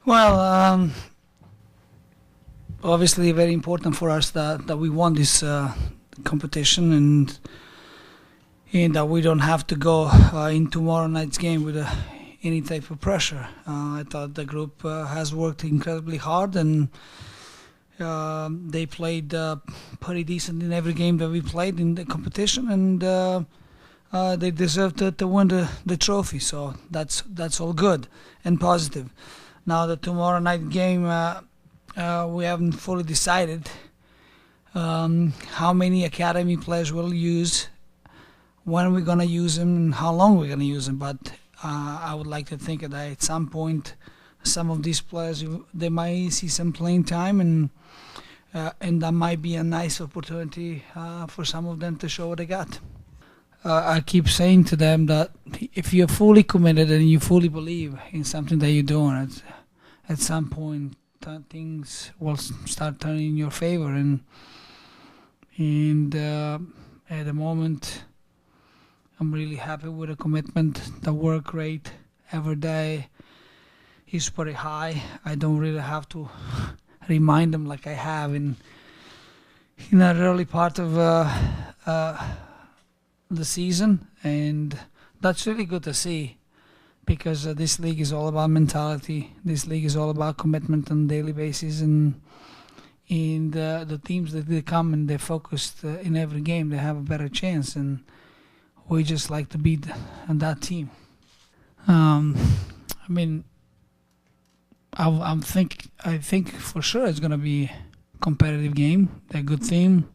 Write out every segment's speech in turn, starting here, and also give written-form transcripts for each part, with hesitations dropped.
Well, obviously very important for us that we won this competition and that we don't have to go in tomorrow night's game with any type of pressure. I thought the group has worked incredibly hard and they played pretty decent in every game that we played in the competition, and they deserve to win the trophy. So that's all good and positive. Now the tomorrow night game, we haven't fully decided how many academy players we'll use, when we're gonna use them, and how long we're gonna use them. But I would like to think that at some point, some of these players they might see some playing time, and that might be a nice opportunity for some of them to show what they got. I keep saying to them that if you're fully committed and you fully believe in something that you're doing, at some point things will start turning in your favor. And at the moment, I'm really happy with the commitment. The work rate every day is pretty high. I don't really have to remind them like I have in the early part of the season, and that's really good to see, because this league is all about mentality. This league is all about commitment on a daily basis, and the teams that they come and they're focused in every game, they have a better chance, and we just like to beat that team. I mean, I think for sure it's gonna be a competitive game. They're a good team.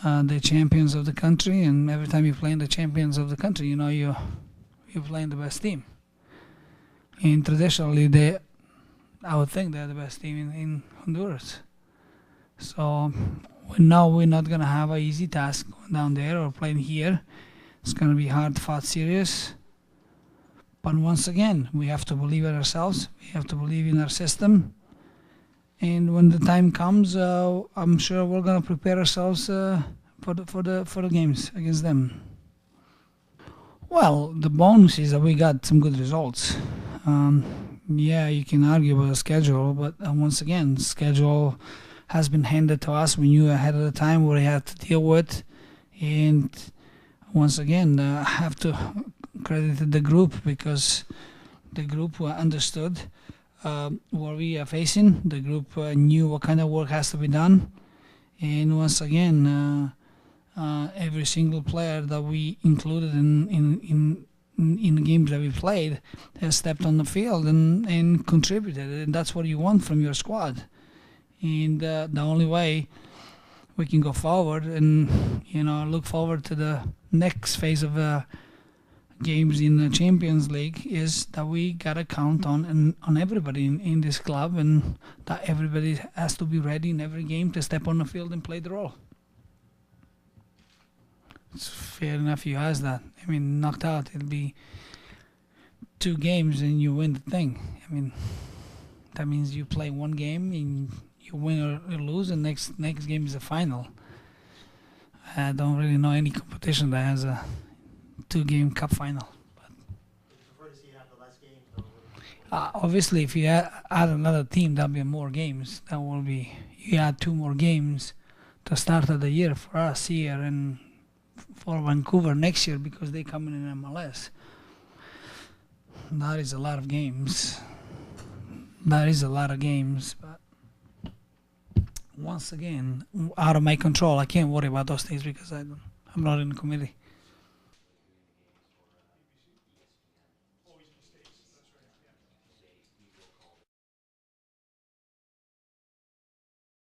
They're champions of the country, and every time you play in the champions of the country, you know you're playing the best team. And traditionally, I would think they're the best team in Honduras. So we know we're not gonna have an easy task going down there or playing here. It's gonna be hard-fought series. But once again, we have to believe in ourselves. We have to believe in our system. And when the time comes, I'm sure we're gonna prepare ourselves for the games against them. Well, the bonus is that we got some good results. Yeah, you can argue about the schedule, but once again, schedule has been handed to us. We knew ahead of the time what we had to deal with, and once again, I have to credit the group, because the group understood what we are facing. The group knew what kind of work has to be done, and once again, every single player that we included in the games that we played has stepped on the field and contributed, and that's what you want from your squad. And the only way we can go forward and look forward to the next phase of games in the Champions League is that we gotta count on everybody in this club, and that everybody has to be ready in every game to step on the field and play the role. It's fair enough you ask that. I mean, knocked out, it'll be 2 games and you win the thing. I mean, that means you play 1 game and you win or lose, and next game is a final. I don't really know any competition that has a 2-game cup final. But obviously, if you add another team, that'll be more games. That will be, you add 2 more games to start of the year for us here and for Vancouver next year, because they come in MLS. That is a lot of games. But once again, out of my control. I can't worry about those things because I'm not in the committee.